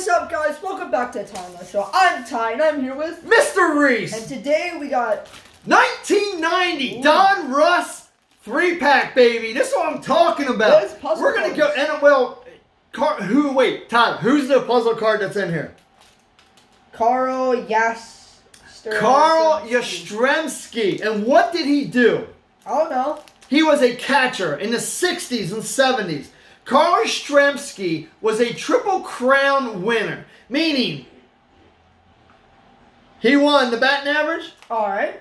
is up, guys? Welcome back to the Donruss Show. I'm Ty, and I'm here with Mr. Reese. And today we got 1990 Donruss 3-pack, baby. This is what I'm talking about. We're gonna go and Tyler, who's the puzzle card that's in here? Carl Yastrzemski. And what did he do? I don't know. He was a catcher in the 60s and 70s. Carl Yastrzemski was a Triple Crown winner, meaning he won the batting average, All right.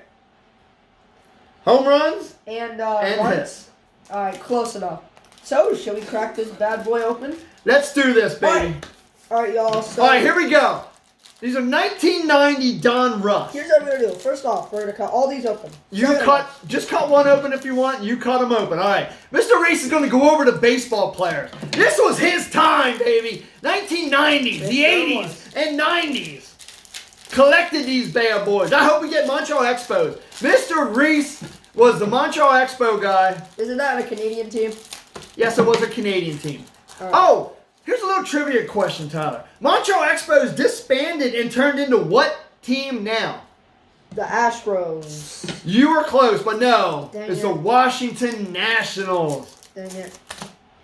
home runs, And runs. hits. All right, close enough. So, shall we crack this bad boy open? Let's do this, baby. All right, y'all. So, all right, here we go. These are 1990 Donruss. Here's what we're going to do. First off, we're going to cut all these open. Just cut one open if you want. You cut them open. All right. Mr. Reese is going to go over the baseball players. This was his time, baby. 1990s, the 80s, and 90s. Collected these bad boys. I hope we get Montreal Expos. Mr. Reese was the Montreal Expo guy. Isn't that a Canadian team? Yes, it was a Canadian team. Right. Oh, here's a little trivia question, Tyler. Montreal Expos disbanded and turned into what team now? The Astros. You were close, but no. Dang it's it. the Washington Nationals. Dang it.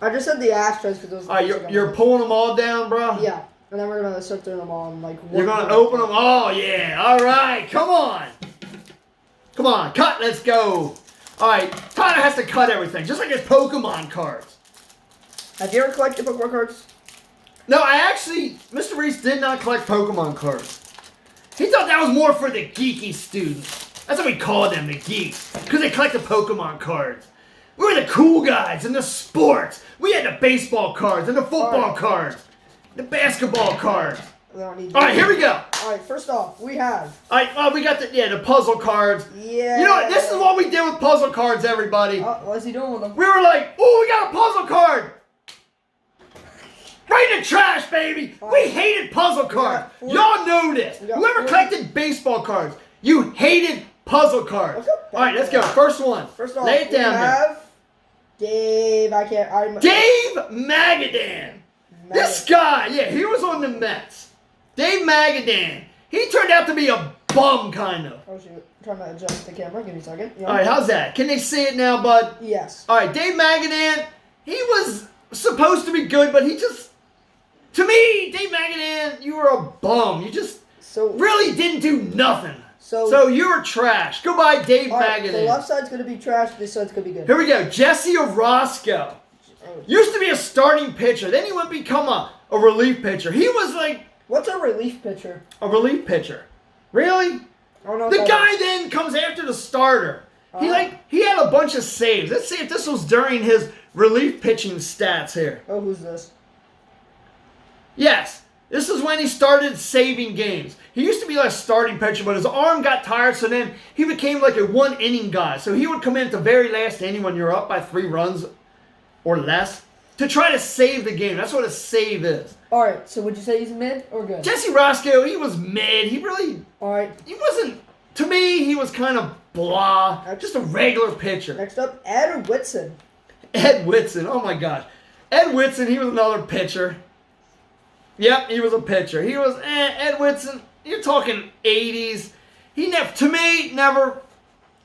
I just said the Astros because those. All right, you're pulling them all down, bro? Yeah. And then we're going to start doing them all in like one. You're going to open them? Oh, yeah. All right. Come on. Come on. Cut. Let's go. All right. Tyler has to cut everything, just like his Pokemon cards. Have you ever collected Pokemon cards? No, Mr. Reese did not collect Pokemon cards. He thought that was more for the geeky students. That's what we called them, the geeks. Because they collected Pokemon cards. We were the cool guys in the sports. We had the baseball cards and the football cards. The basketball cards. All right, here we go. All right, first off, we have. All right, well, we got the puzzle cards. Yeah. You know what? This is what we did with puzzle cards, everybody. What's he doing with them? We were like, oh, we got a puzzle card. Right in the trash, baby. We hated puzzle cards. Y'all know this. Whoever collected baseball cards, you hated puzzle cards. All right, let's go. First one. First off, lay it down we have Dave. Dave Magadan. This guy, yeah, he was on the Mets. Dave Magadan. He turned out to be a bum, kind of. Oh, shoot. I'm trying to adjust the camera. Give me a second. All right, how's that? Can they see it now, bud? Yes. All right, Dave Magadan, he was supposed to be good, but he just, to me, Dave Magadan, you were a bum. You just really didn't do nothing. So you were trash. Goodbye, Dave Magadan. The left side's going to be trash. This side's going to be good. Here we go. Jesse Orosco. Used to be a starting pitcher. Then he would become a relief pitcher. He was like... What's a relief pitcher? A relief pitcher. Really? I don't know. The guy then comes after the starter. He had a bunch of saves. Let's see if this was during his relief pitching stats here. Oh, who's this? Yes. This is when he started saving games. He used to be like a starting pitcher, but his arm got tired, so then he became like a one-inning guy. So he would come in at the very last inning when you're up by 3 runs or less to try to save the game. That's what a save is. All right, so would you say he's mid or good? Jesse Roscoe, he was mid. He really... All right. He wasn't... To me, he was kind of blah. Just a regular pitcher. Next up, Ed Whitson. Ed Whitson. Oh, my gosh. Ed Whitson, he was another pitcher. Yep, he was a pitcher. He was... Ed Whitson, you're talking 80s. He never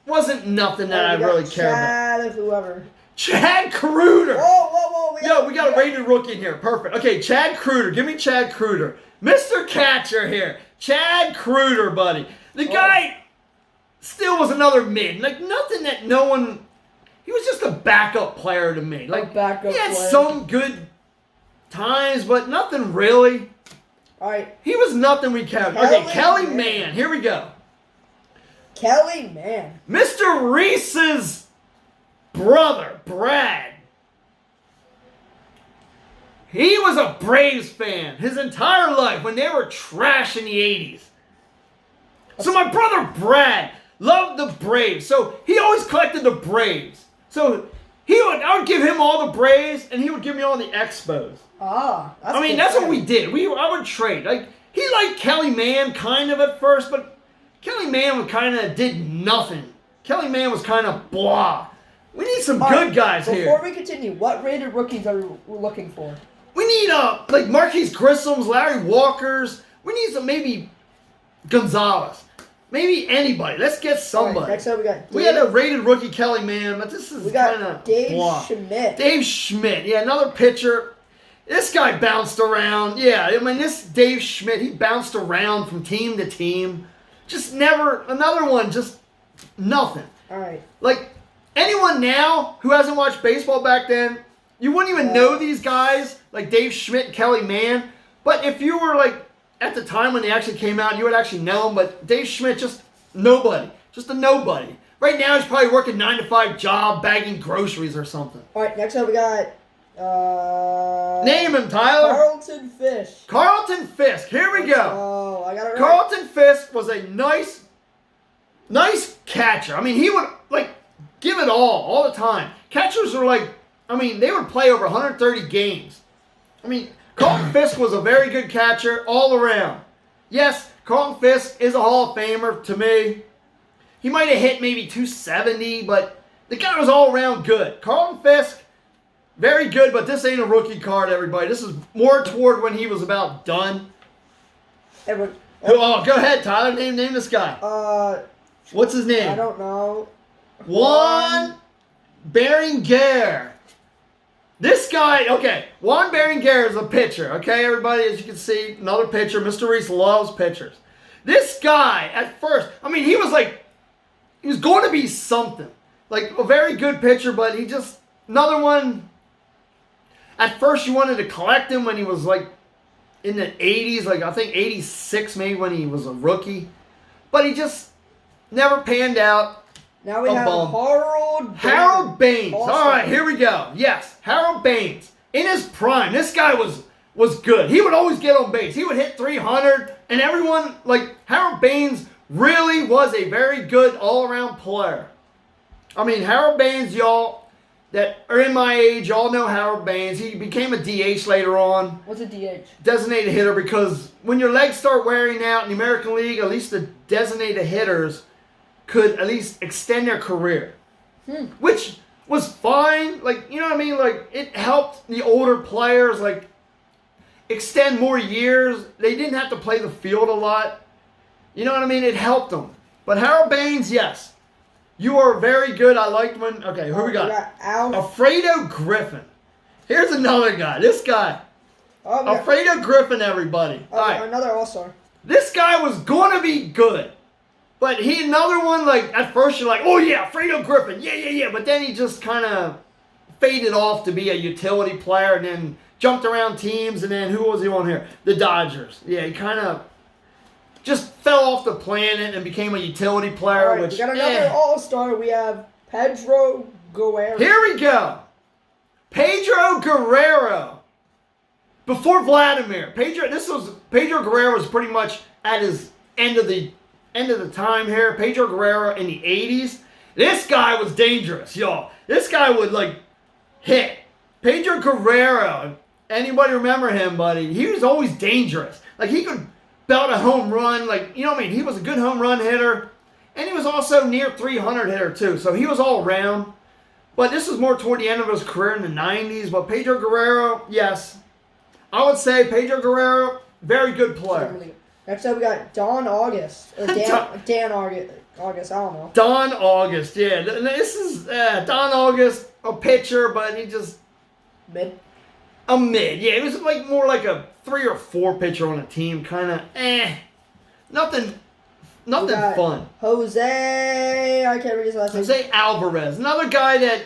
wasn't nothing that I really cared about. Chad, whoever. Chad Kruger. Whoa. We got a rated rookie in here. Perfect. Okay, Chad Kruger. Give me Chad Kruger. Mr. Catcher here. Chad Kruger, buddy. The guy still was another mid. Like, nothing that no one... He was just a backup player to me. Like, he had some good times, but nothing really. All right. He was nothing we cared about. Okay, Kelly Mann. Here we go. Kelly Mann. Mr. Reese's brother, Brad. He was a Braves fan his entire life when they were trash in the 80s. So my brother Brad loved the Braves. So he always collected the Braves. So I would give him all the Braves and he would give me all the Expos. That's what we did. I would trade. Like, he liked Kelly Mann kind of at first, but Kelly Mann kind of did nothing. Kelly Mann was kind of blah. We need some good guys here. Before we continue, what rated rookies are we looking for? We need like Marquise Grissom's, Larry Walker's. We need some maybe Gonzalez. Maybe anybody. Let's get somebody. All right, next up we got We had a rated rookie Kelly Mann, but this is kind of Dave Schmidt. Dave Schmidt, yeah, another pitcher. This guy bounced around. Yeah, I mean, this Dave Schmidt, he bounced around from team to team. Just never, another one, just nothing. All right. Like, anyone now who hasn't watched baseball back then, you wouldn't even know these guys, like Dave Schmidt and Kelly Mann. But if you were, like, at the time when they actually came out, you would actually know them. But Dave Schmidt, just nobody. Just a nobody. Right now, he's probably working 9-to-5 job, bagging groceries or something. All right, next up we got... Name him, Tyler. Carlton Fisk. Carlton Fisk. Here we go. Oh, I got it right. Carlton Fisk was a nice catcher. I mean, he would, like, give it all the time. Catchers are like, I mean, they would play over 130 games. I mean, Carlton Fisk was a very good catcher all around. Yes, Carlton Fisk is a Hall of Famer to me. He might have hit maybe 270, but the guy was all around good. Carlton Fisk, very good, but this ain't a rookie card, everybody. This is more toward when he was about done. Edward. Oh, go ahead, Tyler. Name this guy. What's his name? I don't know. Juan Berenguer. This guy, okay, Juan Berenguer is a pitcher, okay, everybody, as you can see, another pitcher. Mr. Reese loves pitchers. This guy, at first, I mean, he was going to be something. Like, a very good pitcher, but he just, another one. At first, you wanted to collect him when he was, like, in the 80s, like, I think 86 maybe when he was a rookie. But he just never panned out. Now we have Harold Baines. All right, here we go. Yes, Harold Baines. In his prime, this guy was good. He would always get on base. He would hit 300, and everyone, like, Harold Baines really was a very good all-around player. I mean, Harold Baines, y'all that are in my age, y'all know Harold Baines. He became a DH later on. What's a DH? Designated hitter, because when your legs start wearing out in the American League, at least the designated hitters could at least extend their career. Which was fine. Like, you know what I mean? Like, it helped the older players, like, extend more years. They didn't have to play the field a lot. You know what I mean? It helped them. But Harold Baines, yes. You are very good. I liked when... Okay, who we got? Alfredo Griffin. Here's another guy. This guy. Alfredo Griffin, everybody. All right. Another all-star. This guy was going to be good. But he, another one, like, at first you're like, oh yeah, Alfredo Griffin. Yeah. But then he just kind of faded off to be a utility player and then jumped around teams. And then who was he on here? The Dodgers. Yeah, he kind of just fell off the planet and became a utility player. All right, we got another all-star. We have Pedro Guerrero. Here we go. Pedro Guerrero. Before Vladimir. Pedro Guerrero was pretty much at his end of the time here. Pedro Guerrero in the 80s. This guy was dangerous, y'all. This guy would, like, hit. Pedro Guerrero. Anybody remember him, buddy? He was always dangerous. Like, he could belt a home run. Like, you know what I mean? He was a good home run hitter. And he was also near 300 hitter, too. So he was all around. But this was more toward the end of his career in the 90s. But Pedro Guerrero, yes. I would say Pedro Guerrero, very good player. Next up, we got Don August. Or Dan August, I don't know. Don August, yeah. This is Don August, a pitcher, but he just... Mid? A mid, yeah. It was like more like a 3 or 4 pitcher on a team, kind of Nothing fun. Jose, I can't read his last name. Jose Alvarez, another guy that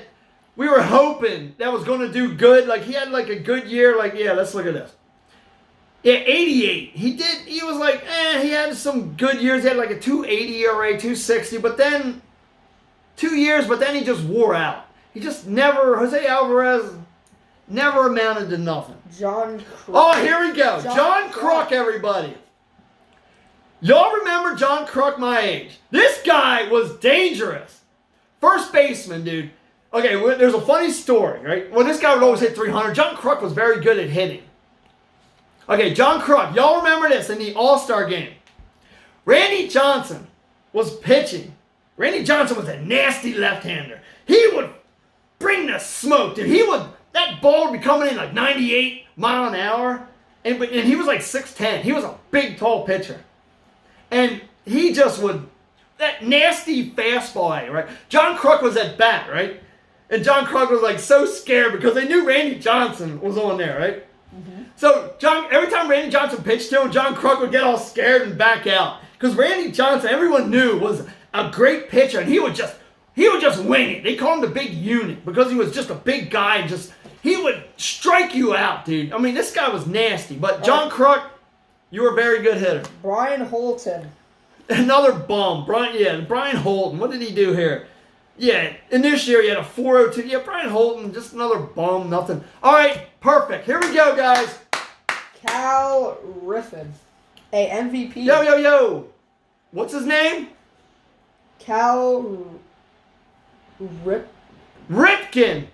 we were hoping that was going to do good. Like, he had like a good year. Like, yeah, let's look at this. Yeah, 88. He was like, he had some good years. He had like a 280 ERA, 260, but then 2 years, but then he just wore out. He just Jose Alvarez never amounted to nothing. John Kruk. Oh, here we go. John Kruk, everybody. Y'all remember John Kruk, my age? This guy was dangerous. First baseman, dude. Okay, there's a funny story, right? Well, this guy would always hit 300. John Kruk was very good at hitting. Okay, John Kruk. Y'all remember this in the All-Star game. Randy Johnson was pitching. Randy Johnson was a nasty left-hander. He would bring the smoke, dude. that ball would be coming in like 98 mile an hour. And he was like 6'10". He was a big, tall pitcher. And he just would, that nasty fastball, right? John Kruk was at bat, right? And John Kruk was like so scared because they knew Randy Johnson was on there, right? Mm-hmm. So every time Randy Johnson pitched to him, John Kruk would get all scared and back out. Because Randy Johnson, everyone knew, was a great pitcher, and he would just wing it. They called him the big unit because he was just a big guy. And he would strike you out, dude. I mean, this guy was nasty. But John Kruk, you were a very good hitter. Brian Holton. Another bum. Brian Holton. What did he do here? Yeah, in this year he had a 4.02. Yeah, Brian Holton, just another bum, nothing. All right, perfect. Here we go, guys. Cal Ripken, a MVP. Yo. What's his name? Cal Ripken.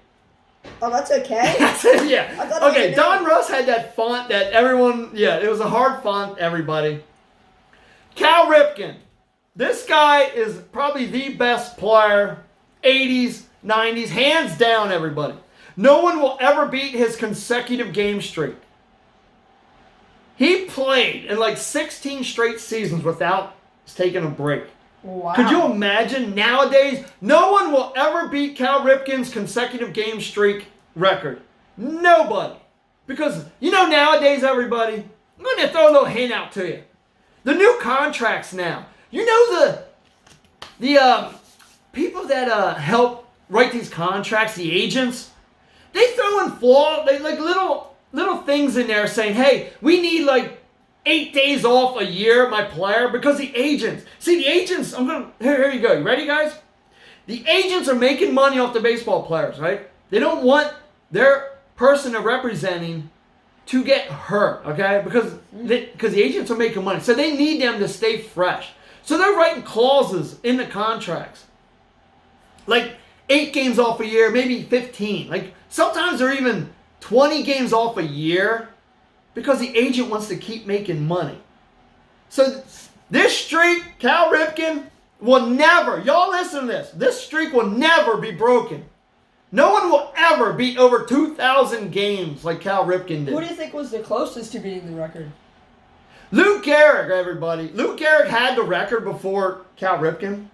Oh, that's okay. That's it, yeah. Okay, Donruss had that font that everyone, it was a hard font, everybody. Cal Ripken. This guy is probably the best player, 80s, 90s, hands down, everybody. No one will ever beat his consecutive game streak. He played in like 16 straight seasons without taking a break. Wow. Could you imagine? Nowadays, no one will ever beat Cal Ripken's consecutive game streak record. Nobody. Because, nowadays, everybody, I'm going to throw a little hint out to you. The new contracts now. You know the people that help write these contracts, the agents, they throw in little things in there saying, hey, we need like 8 days off a year, my player, because the agents. See, the agents, here you go. You ready, guys? The agents are making money off the baseball players, right? They don't want their person they're representing to get hurt, okay? Because the agents are making money. So they need them to stay fresh. So they're writing clauses in the contracts. Like 8 games off a year, maybe 15. Like sometimes they're even 20 games off a year because the agent wants to keep making money. So this streak, Cal Ripken, will never, y'all listen to this streak will never be broken. No one will ever beat over 2,000 games like Cal Ripken did. Who do you think was the closest to beating the record? Lou Gehrig, everybody. Lou Gehrig had the record before Cal Ripken.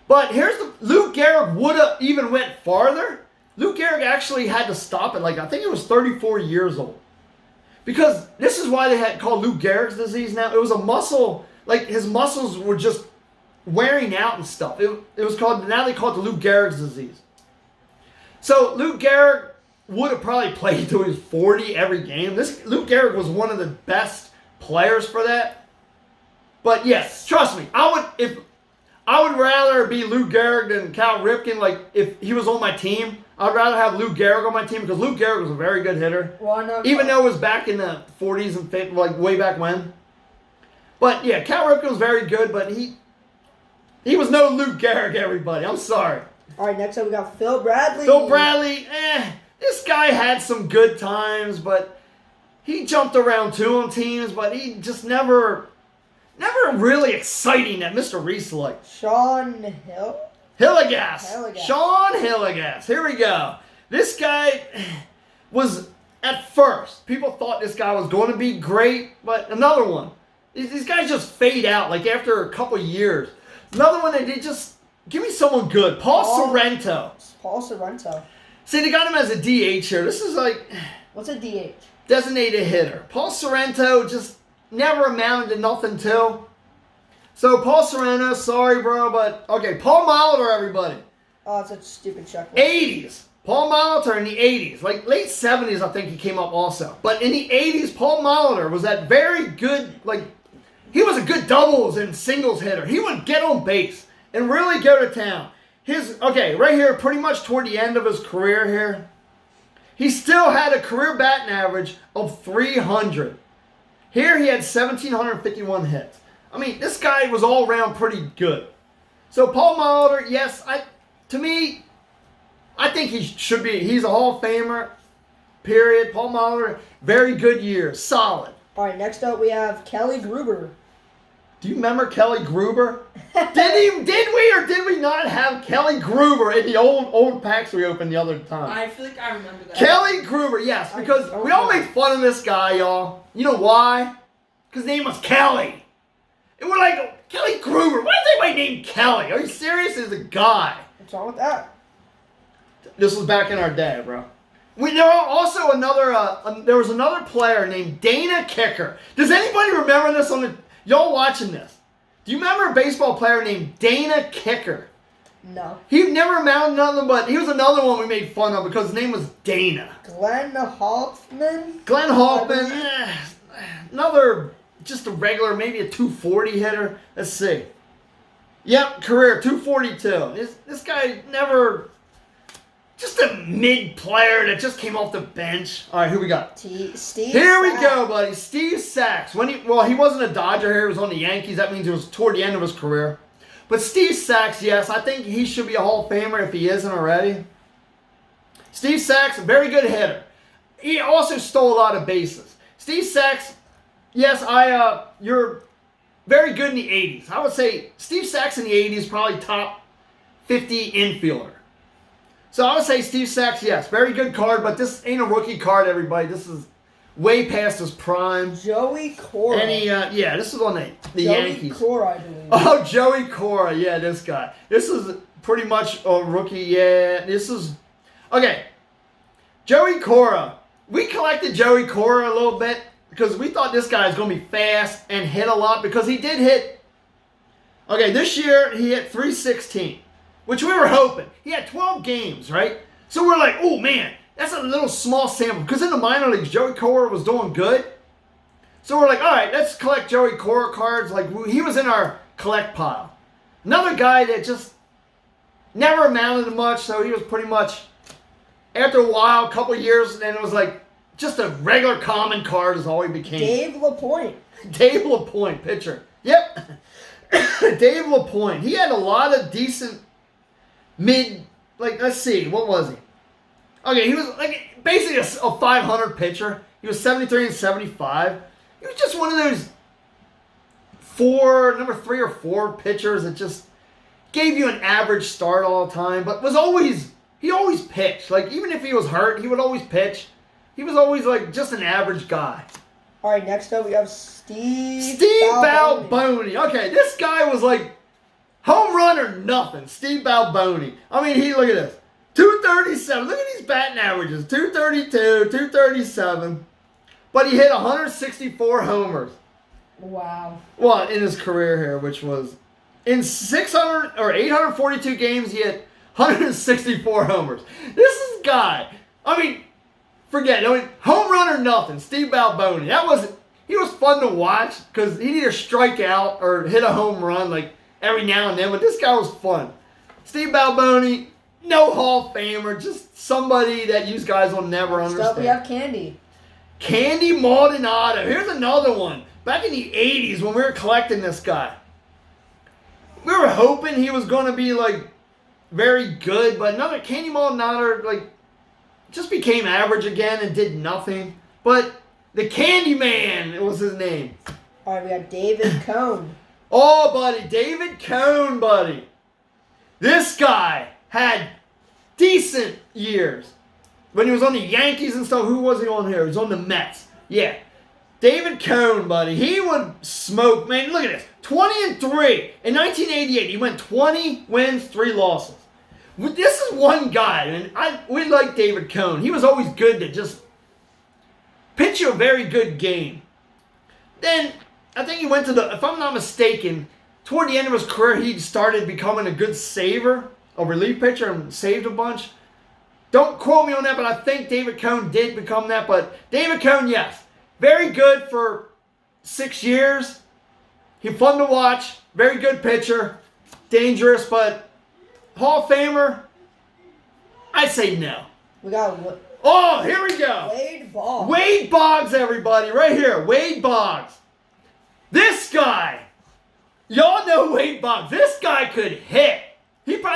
But Lou Gehrig would have even went farther. Lou Gehrig actually had to stop at I think it was 34 years old. Because this is why they had called Lou Gehrig's disease now. It was a muscle, his muscles were just wearing out and stuff. It was called, now they call it the Lou Gehrig's disease. So Lou Gehrig would have probably played to his 40 every game. Lou Gehrig was one of the best players for that. But yes, trust me, I would rather be Lou Gehrig than Cal Ripken. If he was on my team, I'd rather have Lou Gehrig on my team because Lou Gehrig was a very good hitter. Well, I know even though it was back in the 40s and 50s, way back when. But yeah, Cal Ripken was very good, but he was no Lou Gehrig, everybody. I'm sorry. All right, next up we got Phil Bradley. Phil Bradley, this guy had some good times, but he jumped around too on teams, but he just never really exciting that Mr. Reese liked. Sean Hillegas. Sean Hillegas. Here we go. This guy was, at first, people thought this guy was going to be great, but another one. These guys just fade out, after a couple years. Another one, they just, give me someone good. Paul Sorrento. See, they got him as a DH here. This is What's a DH? Designated hitter. Paul Sorrento just never amounted to nothing too. So Paul Sorrento, sorry bro, but okay, Paul Molitor, everybody. Oh, it's a stupid checklist. 80s. Paul Molitor in the 80s. Late 70s, I think he came up also. But in the 80s, Paul Molitor was that very good, he was a good doubles and singles hitter. He would get on base and really go to town. Right here, pretty much toward the end of his career here, he still had a career batting average of 300. Here he had 1,751 hits. I mean, this guy was all around pretty good. So Paul Molitor, yes, to me, I think he's a Hall of Famer, period. Paul Molitor, very good year, solid. All right, next up we have Kelly Gruber. Do you remember Kelly Gruber? Did we or did we not have Kelly Gruber in the old packs we opened the other time? I feel like I remember that. Kelly Gruber, yes, because we all make fun of this guy, y'all. You know why? Because his name was Kelly. And we're like, Kelly Gruber, why is anybody named Kelly? Are you serious? He's a guy. What's wrong with that? This was back in our day, bro. There was also there was another player named Dana Kicker. Does anybody remember this y'all watching this? Do you remember a baseball player named Dana Kicker? No. He never amounted to nothing, but he was another one we made fun of because his name was Dana. Glenn Hoffman? Glenn Hoffman, another, just a regular, maybe a 240 hitter. Let's see. Yep, career, 242. This guy never, just a mid player that just came off the bench. All right, who we got? Steve Here we Sax. go, buddy. Steve Sax. He wasn't a Dodger here. He was on the Yankees. That means it was toward the end of his career. But Steve Sax, yes, I think he should be a Hall of Famer if he isn't already. Steve Sax, a very good hitter. He also stole a lot of bases. Steve Sax, yes, you're very good in the 80s. I would say Steve Sax in the 80s probably top 50 infielder. So I would say Steve Sax, yes, very good card, but this ain't a rookie card, everybody. This is way past his prime. Joey Cora. And this is on the Joey Yankees. Cora, I believe. Oh, Joey Cora, yeah, this guy. This is pretty much a rookie, yeah. This is, okay, Joey Cora. We collected Joey Cora a little bit because we thought this guy was going to be fast and hit a lot because he did hit, okay, this year he hit 316, which we were hoping. He had 12 games, right? So we're like, oh, man, that's a little small sample because in the minor leagues, Joey Cora was doing good. So we're like, all right, let's collect Joey Cora cards. Like, he was in our collect pile. Another guy that just never amounted to much, so he was pretty much, after a while, a couple years, and then it was like just a regular common card is all he became. Dave LaPointe. Dave LaPointe, pitcher. Yep. Dave LaPointe. He had a lot of decent let's see, what was he? Okay, he was like basically a 500 pitcher. He was 73 and 75. He was just one of those number 3 or 4 pitchers that just gave you an average start all the time, but he always pitched. Like, even if he was hurt, he would always pitch. He was always like just an average guy. All right, next up we have Steve Balboni. Okay, this guy was like home run or nothing. Steve Balboni. I mean, look at this. 237. Look at these batting averages. 232, 237. But he hit 164 homers. Wow. Well, in his career here, which was in 842 games, he hit 164 homers. This is guy. I mean, forget it. I mean, home run or nothing. Steve Balboni. He was fun to watch because he'd either strike out or hit a home run like every now and then. But this guy was fun. Steve Balboni, no Hall of Famer, just somebody that you guys will never understand. Next up we have Candy. Candy Maldonado. Here's another one. Back in the 80s when we were collecting this guy, we were hoping he was going to be like very good, but another Candy Maldonado like just became average again and did nothing. But the Candy Man was his name. All right, we have David Cone. Oh, buddy, David Cone, buddy. This guy had decent years. When he was on the Yankees and stuff, who was he on here? He was on the Mets. Yeah. David Cone, buddy. He would smoke. Man, look at this. 20 and 3. In 1988, he went 20 wins, 3 losses. This is one guy, and we like David Cone. He was always good to just pitch you a very good game. Then, I think he went to if I'm not mistaken, toward the end of his career, he started becoming a good saver, a relief pitcher, and saved a bunch. Don't quote me on that, but I think David Cone did become that. But David Cone, yes. Very good for 6 years. He's fun to watch. Very good pitcher. Dangerous, but Hall of Famer? I'd say no. We got Oh, here we go. Wade Boggs. Wade Boggs, everybody. Right here. Wade Boggs. This guy. Y'all know Wade Boggs. This guy could hit. He did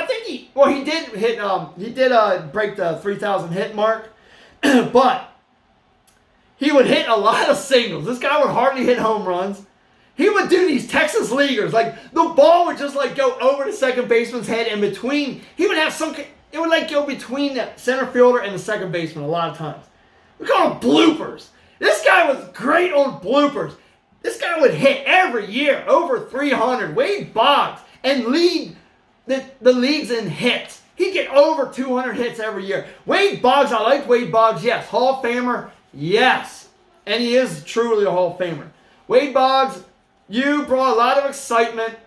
hit. He did break the 3,000 hit mark, but he would hit a lot of singles. This guy would hardly hit home runs. he would do these Texas leaguers. Like, the ball would just, like, go over the second baseman's head and between. He would have some. It would, like, go between the center fielder and the second baseman a lot of times. We call them bloopers. This guy was great on bloopers. This guy would hit every year over 300. Wade Boggs and lead the leagues in hits. He'd get over 200 hits every year. Wade Boggs, I like Wade Boggs, yes. Hall of Famer, yes. And he is truly a Hall of Famer. Wade Boggs, you brought a lot of excitement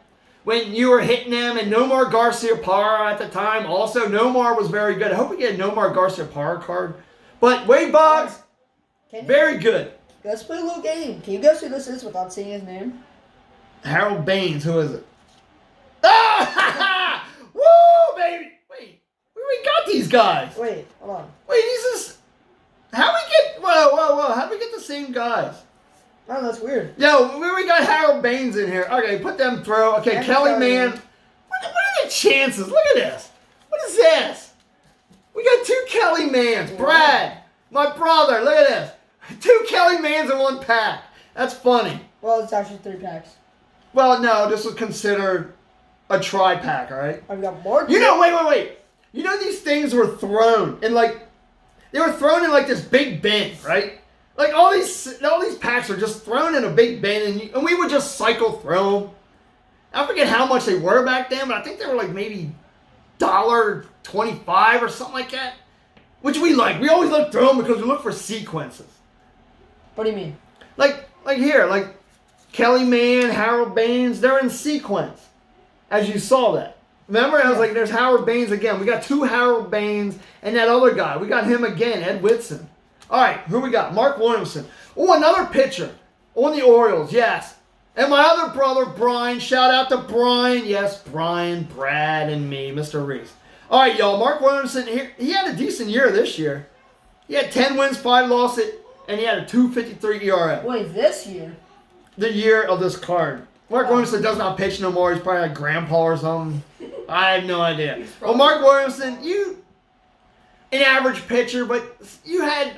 when you were hitting them, and Nomar Garciaparra at the time. Also, Nomar was very good. I hope we get a Nomar Garciaparra card. But Wade Boggs, very good. Let's play a little game. Can you guess who this is without seeing his name? Harold Baines. Who is it? Ah! Woo, baby! Wait, where we got these guys? Wait, hold on. Wait, these is... How we get... Whoa. How do we get the same guys? Oh, that's weird. Yo, we got Harold Baines in here. Okay, put them through. Okay, And Kelly Mann. What are the chances? Look at this. What is this? We got 2 Kelly Manns. Brad, my brother, look at this. 2 Kelly Manns in 1 pack. That's funny. Well, it's actually 3 packs. Well, no, this was considered a tri-pack, all right? I've got more. You know, wait. You know these things were thrown in they were thrown in like this big bin, right? Like all these packs are just thrown in a big bin, and we would just cycle through them. I forget how much they were back then, but I think they were like maybe $1.25 or something like that. Which we like. We always look through them because we look for sequences. What do you mean? Like here, like Kelly Mann, Harold Baines, they're in sequence. As you saw that. Remember? I was like, there's Harold Baines again. We got 2 Harold Baines and that other guy. We got him again, Ed Whitson. All right, who we got? Mark Williamson. Oh, another pitcher on the Orioles, yes. And my other brother, Brian. Shout out to Brian. Yes, Brian, Brad, and me, Mr. Reese. All right, y'all. Mark Williamson, he had a decent year this year. He had 10 wins, 5 losses, and he had a 2.53 ERA. Wait, this year? The year of this card. Mark Williamson does not pitch no more. He's probably like grandpa or something. I have no idea. Well, Mark Williamson, an average pitcher, but you had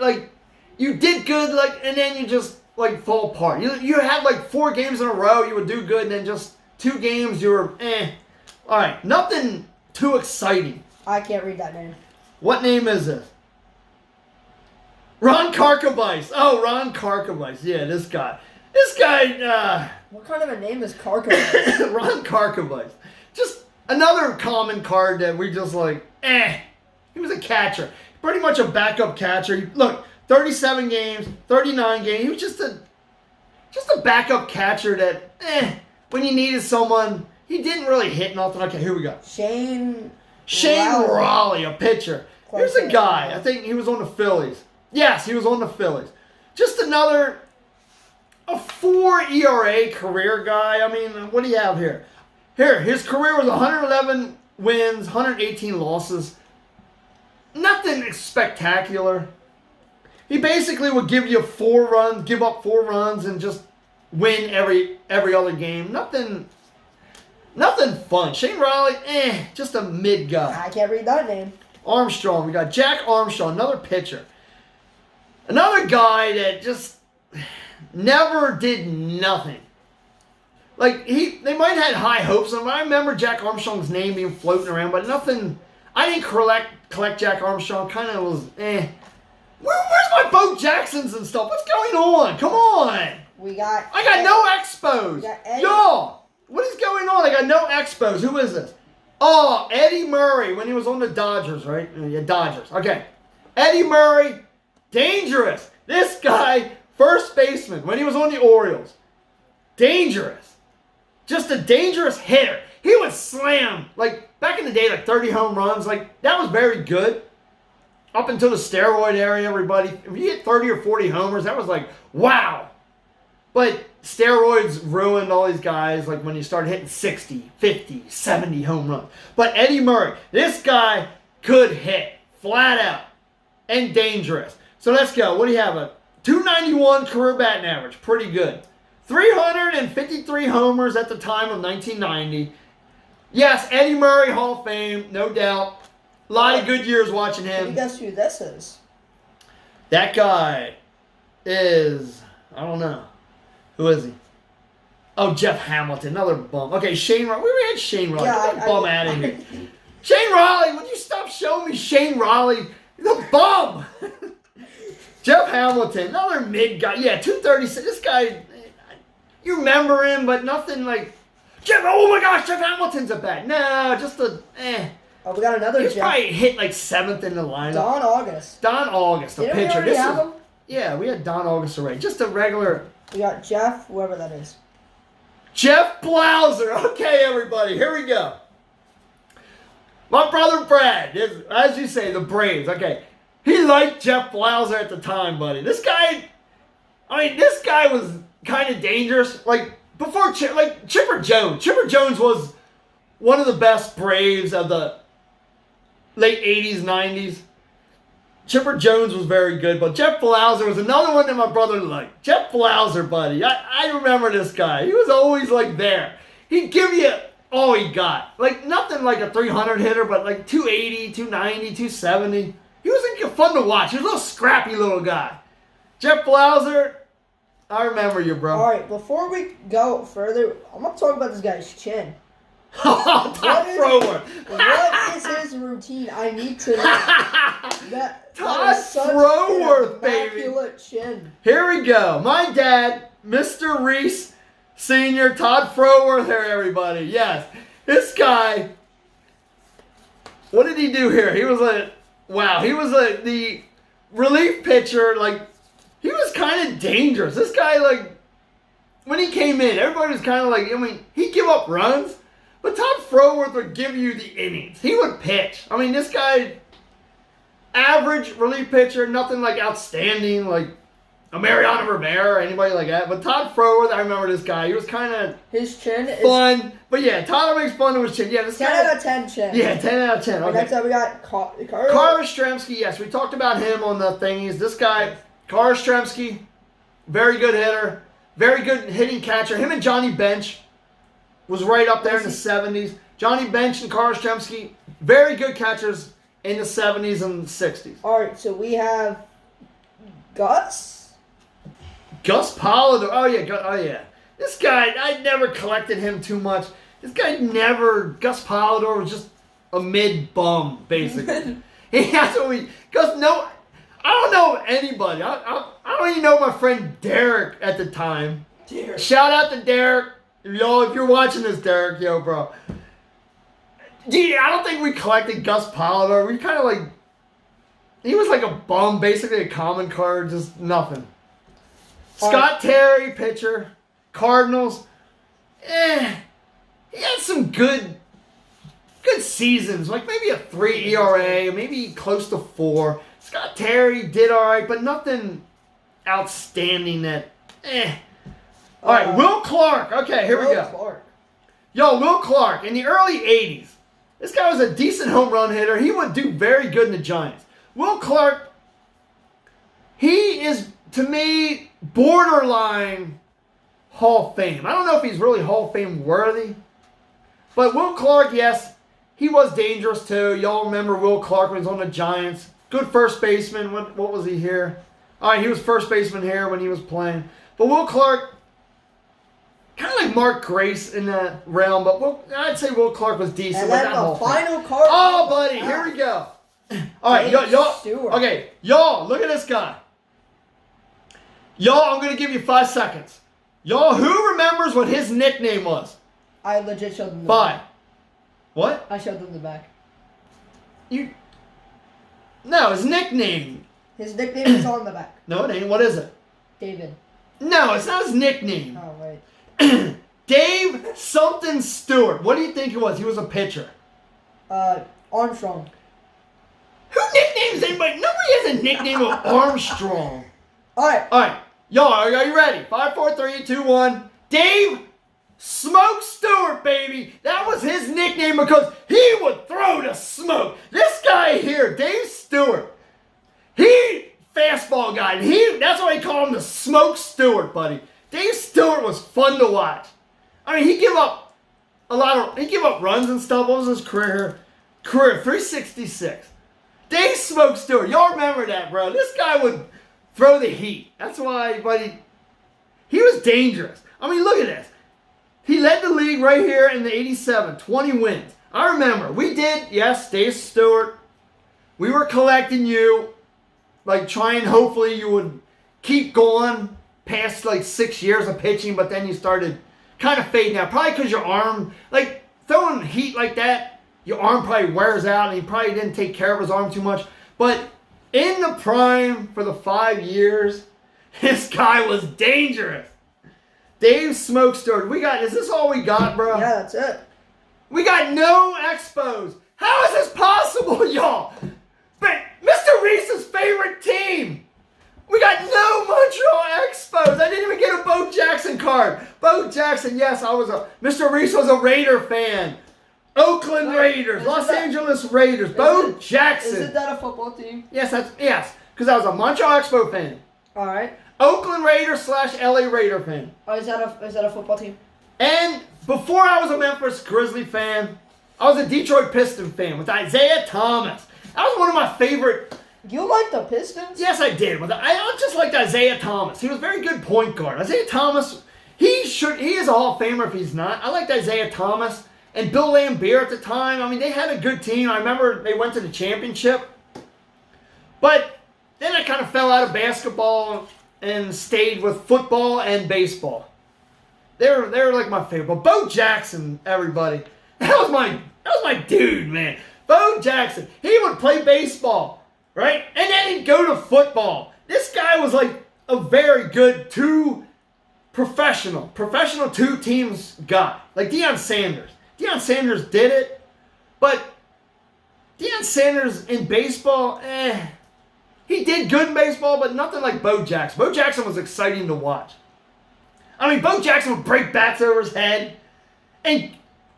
you did good, and then you just fall apart. You had 4 games in a row you would do good, and then just 2 games you were All right, nothing too exciting. I can't read that name. What name is this? Ron Karkovice. Oh, Ron Karkovice. Yeah, this guy. What kind of a name is Karkovice? Ron Karkovice. Just another common card that we just He was a catcher. Pretty much a backup catcher. Look, 37 games, 39 games. He was just a backup catcher that, when you needed someone, he didn't really hit nothing. Okay, here we go. Shane Raleigh, a pitcher. Here's a guy. I think he was on the Phillies. Yes, he was on the Phillies. Just a 4 ERA career guy. I mean, what do you have here? Here, his career was 111 wins, 118 losses. Nothing spectacular. He basically would give you 4 runs, give up 4 runs, and just win every other game. Nothing fun. Shane Raleigh, just a mid guy. I can't read that name. Armstrong. We got Jack Armstrong, another pitcher. Another guy that just never did nothing. They might have had high hopes of him. I remember Jack Armstrong's name being floating around, but nothing. I didn't collect Jack Armstrong. Kind of was Where's my Bo Jacksons and stuff? What's going on? Come on. I got no expos. Y'all, what is going on? I got no expos. Who is this? Oh, Eddie Murray when he was on the Dodgers, right? Yeah, Dodgers. Okay. Eddie Murray, dangerous. This guy, first baseman when he was on the Orioles. Dangerous. Just a dangerous hitter. He would slam, back in the day, 30 home runs. That was very good. Up until the steroid era, everybody. If you hit 30 or 40 homers, that was wow. But steroids ruined all these guys, when you started hitting 60, 50, 70 home runs. But Eddie Murray, this guy could hit flat out and dangerous. So let's go. What do you have? A 291 career batting average. Pretty good. 353 homers at the time of 1990. Yes, Eddie Murray, Hall of Fame, no doubt. A lot of good years watching him. Can you guess who this is? That guy is, I don't know. Who is he? Oh, Jeff Hamilton, another bum. Okay, Shane Raleigh. We had Shane Raleigh. Yeah, Get that bum out of here. Shane Raleigh, would you stop showing me Shane Raleigh? He's a bum. Jeff Hamilton, another mid guy. Yeah, 236. This guy, you remember him, but nothing like Jeff. Oh my gosh, Jeff Hamilton's a bat. No, just a Oh, we got another He's Jeff. probably hit like 7th in the lineup. Don August. Don August, the Didn't we pitcher. already have him? Yeah, we had Don August already. Just a regular. We got Jeff, whoever that is. Jeff Blauser. Okay, everybody, here we go. My brother Brad is, as you say, the Braves. Okay, he liked Jeff Blauser at the time, buddy. This guy was kind of dangerous. Like before, Chipper Jones. Chipper Jones was one of the best Braves of the late 80s, 90s. Chipper Jones was very good, but Jeff Blauser was another one that my brother liked. Jeff Blauser, buddy. I remember this guy. He was always like there. He'd give you all he got. Like nothing like a 300 hitter, but like 280, 290, 270. He was like, fun to watch. He was a little scrappy little guy. Jeff Blauser, I remember you, bro. All right, before we go further, I'm going to talk about this guy's chin. Top thrower. What is his routine? I need to know. Todd Froworth, baby. Immaculate chin. Here we go. My dad, Mr. Reese Sr., Todd Froworth here, everybody. Yes. This guy, what did he do here? He was the relief pitcher. Like, he was kind of dangerous. This guy, like, when he came in, everybody was kind of like, he'd give up runs. But Todd Froworth would give you the innings. He would pitch. This guy, average relief pitcher, nothing like outstanding, like a Mariano Rivera or anybody like that. But Todd Froworth, I remember this guy. He was kind of his chin fun. But yeah, Todd makes fun of his chin. Yeah, this 10 guy, out of 10 chin. Yeah, 10 out of 10. Okay. Next up, we got Carl Yastrzemski. Yes, we talked about him on the thingies. This guy, Carl Yastrzemski, very good hitter, very good hitting catcher. Him and Johnny Bench was right up there in the 70s. Johnny Bench and Carl Yastrzemski, very good catchers in the 70s and 60s. All right, so we have Gus Polidor. Oh yeah. This guy, I never collected him too much. This guy Gus Polidor was just a mid bum, basically. That's what I don't know anybody. I don't even know my friend Derek at the time. Derek. Shout out to Derek. Yo, if you're watching this, Derek, yo, bro. Gee, I don't think we collected Gus Polidor. We kind of like, he was like a bum, basically a common card, just nothing. Scott Terry, pitcher, Cardinals. He had some good seasons, like maybe a 3 ERA, maybe close to 4. Scott Terry did all right, but nothing outstanding that, All right, Will Clark. Okay, here we go. Clark. Yo, Will Clark, in the early 80s, this guy was a decent home run hitter. He would do very good in the Giants. Will Clark, he is, to me, borderline Hall of Fame. I don't know if he's really Hall of Fame worthy, but Will Clark, yes, he was dangerous too. Y'all remember Will Clark when he was on the Giants. Good first baseman. What was he here? All right, he was first baseman here when he was playing. But Will Clark, kind of like Mark Grace in that realm, but I'd say Will Clark was decent. And then the final card. Oh, buddy, here we go. All right, y'all. Okay, y'all, look at this guy. Y'all, I'm going to give you 5 seconds. Y'all, who remembers what his nickname was? I legit showed them the 5. back. What? I showed them the back. No, his nickname. His nickname is on the back. No, it ain't. What is it? David. No, it's not his nickname. Oh, right. Dave something Stewart. What do you think he was? He was a pitcher. Armstrong. Who nicknames anybody? Nobody has a nickname of Armstrong. All right. All right. Y'all, are you ready? 5, 4, 3, 2, 1. Dave Smoke Stewart, baby. That was his nickname because he would throw the smoke. This guy here, Dave Stewart, he fastball guy. And that's why he called him the Smoke Stewart, buddy. Dave Stewart was fun to watch. He gave up runs and stuff. What was his career? 366. Dave Smoke Stewart. Y'all remember that, bro. This guy would throw the heat. That's why, buddy, he was dangerous. Look at this. He led the league right here in the 87, 20 wins. I remember. We did, yes, Dave Stewart. We were collecting you, like trying, hopefully you would keep going past like 6 years of pitching, but then you started kind of fading out. Probably because your arm, like throwing heat like that, your arm probably wears out and he probably didn't take care of his arm too much. But in the prime for the 5 years, this guy was dangerous. Dave Smoke Stewart. Is this all we got, bro? Yeah, that's it. We got no Expos. How is this possible, y'all? But Mr. Reese's favorite team. We got no Montreal Expos. I didn't even get a Bo Jackson card. Bo Jackson, yes, Mr. Reese was a Raider fan. Oakland Raiders, Los Angeles Raiders, Bo Jackson. Isn't that a football team? Yes, because I was a Montreal Expo fan. All right. Oakland Raiders / LA Raider fan. Oh, is that a football team? And before I was a Memphis Grizzly fan, I was a Detroit Piston fan with Isaiah Thomas. That was one of my favorite. You like the Pistons? Yes, I did. I just liked Isaiah Thomas. He was a very good point guard. Isaiah Thomas, he is a Hall of Famer if he's not. I liked Isaiah Thomas and Bill Laimbeer at the time. I mean, they had a good team. I remember they went to the championship. But then I kind of fell out of basketball and stayed with football and baseball. They were like my favorite. But Bo Jackson, everybody, that was my dude, man. Bo Jackson, he would play baseball, right? And then he'd go to football. This guy was like a very good professional two teams guy. Like Deion Sanders. Deion Sanders did it, but Deion Sanders in baseball, he did good in baseball, but nothing like Bo Jackson. Bo Jackson was exciting to watch. I mean, Bo Jackson would break bats over his head and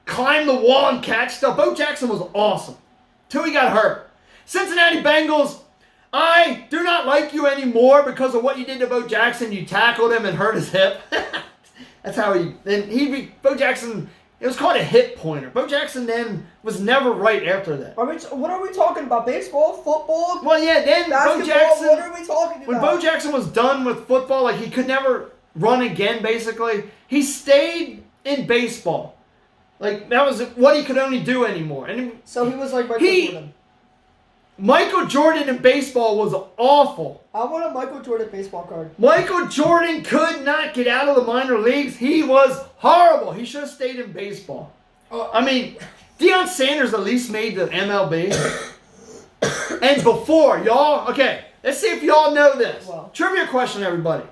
climb the wall and catch stuff. Bo Jackson was awesome. Till he got hurt. Cincinnati Bengals, I do not like you anymore because of what you did to Bo Jackson. You tackled him and hurt his hip. That's how Bo Jackson, it was called a hip pointer. Bo Jackson then was never right after that. What are we talking about? Baseball? Football? Well, yeah, then basketball? Bo Jackson. What are we talking about? When Bo Jackson was done with football, like he could never run again, basically, he stayed in baseball. Like, that was what he could only do anymore. And so he was like Michael Jordan. Michael Jordan in baseball was awful. I want a Michael Jordan baseball card. Michael Jordan could not get out of the minor leagues. He was horrible. He should have stayed in baseball. I mean, Deion Sanders at least made the MLB. And before, y'all, okay, let's see if y'all know this. Well. Trivia question, everybody.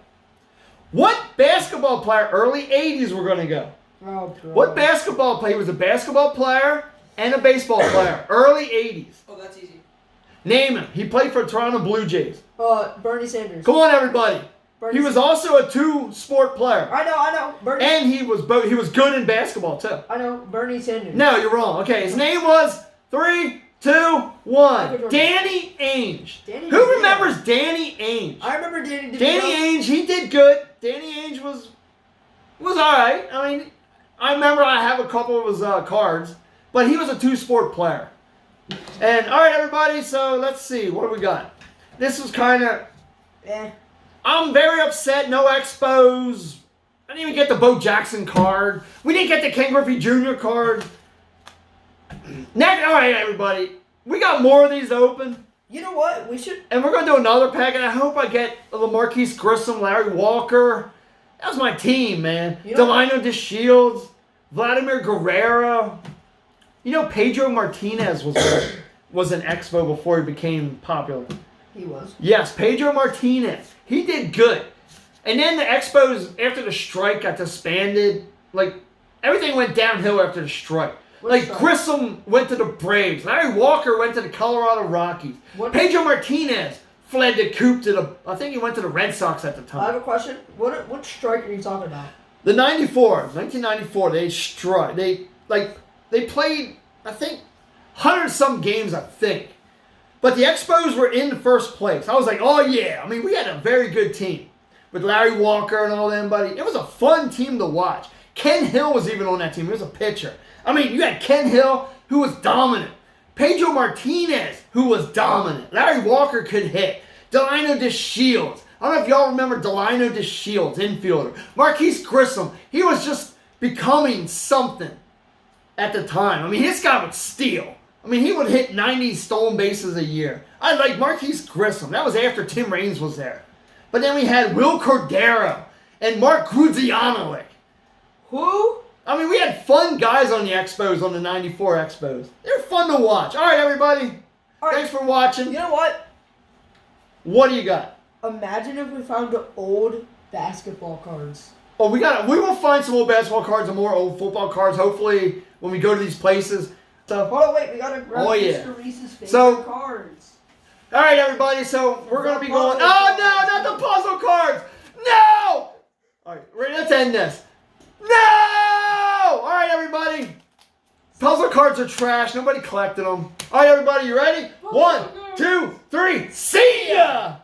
What basketball player, early 80s, we're going to go? Oh, God. What basketball player? He was a basketball player and a baseball player. Early 80s. Oh, that's easy. Name him. He played for Toronto Blue Jays. Bernie Sanders. Come on, everybody. Bernie He was also a two-sport player. I know. Bernie. And he was good in basketball, too. I know. Bernie Sanders. No, you're wrong. Okay, his name was 3, 2, 1. Danny Ainge. Who remembers Danny Ainge? I remember Danny DeVito. Danny Ainge, he did good. Danny Ainge was all right. I mean, I remember I have a couple of his cards, but he was a two-sport player. And, all right, everybody, so let's see. What do we got? This was kind of... I'm very upset. No Expos. I didn't even get the Bo Jackson card. We didn't get the Ken Griffey Jr. card. Next, all right, everybody. We got more of these open. You know what? We should... And we're going to do another pack, and I hope I get LaMarquise Grissom, Larry Walker. That was my team, man. Delino DeShields, Vladimir Guerrero. You know, Pedro Martinez was an Expo before he became popular. He was. Yes, Pedro Martinez. He did good. And then the Expos, after the strike, got disbanded. Like, everything went downhill after the strike. Grissom went to the Braves. Larry Walker went to the Colorado Rockies. Pedro Martinez fled the coop I think he went to the Red Sox at the time. I have a question. What strike are you talking about? The 1994, they struck. They played, I think, 100-some games, I think. But the Expos were in the first place. I was like, oh, yeah. I mean, we had a very good team with Larry Walker and all them, buddy. It was a fun team to watch. Ken Hill was even on that team. He was a pitcher. I mean, you had Ken Hill, who was dominant. Pedro Martinez, who was dominant. Larry Walker could hit. Delino DeShields. I don't know if y'all remember Delino DeShields, infielder. Marquise Grissom. He was just becoming something at the time. I mean, this guy would steal. I mean, he would hit 90 stolen bases a year. I like Marquise Grissom. That was after Tim Raines was there. But then we had Will Cordero and Mark Grudzianovic. Who? I mean, we had fun guys on the Expos, on the 94 Expos. They're fun to watch. All right, everybody. All right. Thanks for watching. You know what? What do you got? Imagine if we found the old basketball cards. Oh, we will find some old basketball cards and more old football cards, hopefully, when we go to these places. So, Hold on, wait. We gotta grab Mr. Reese's favorite cards. All right, everybody. So we're gonna be going. Oh no, not the puzzle cards. No. All right, let's end this. No. All right, everybody. Puzzle cards are trash. Nobody collected them. All right, everybody. You ready? 1, 2, 3. See ya.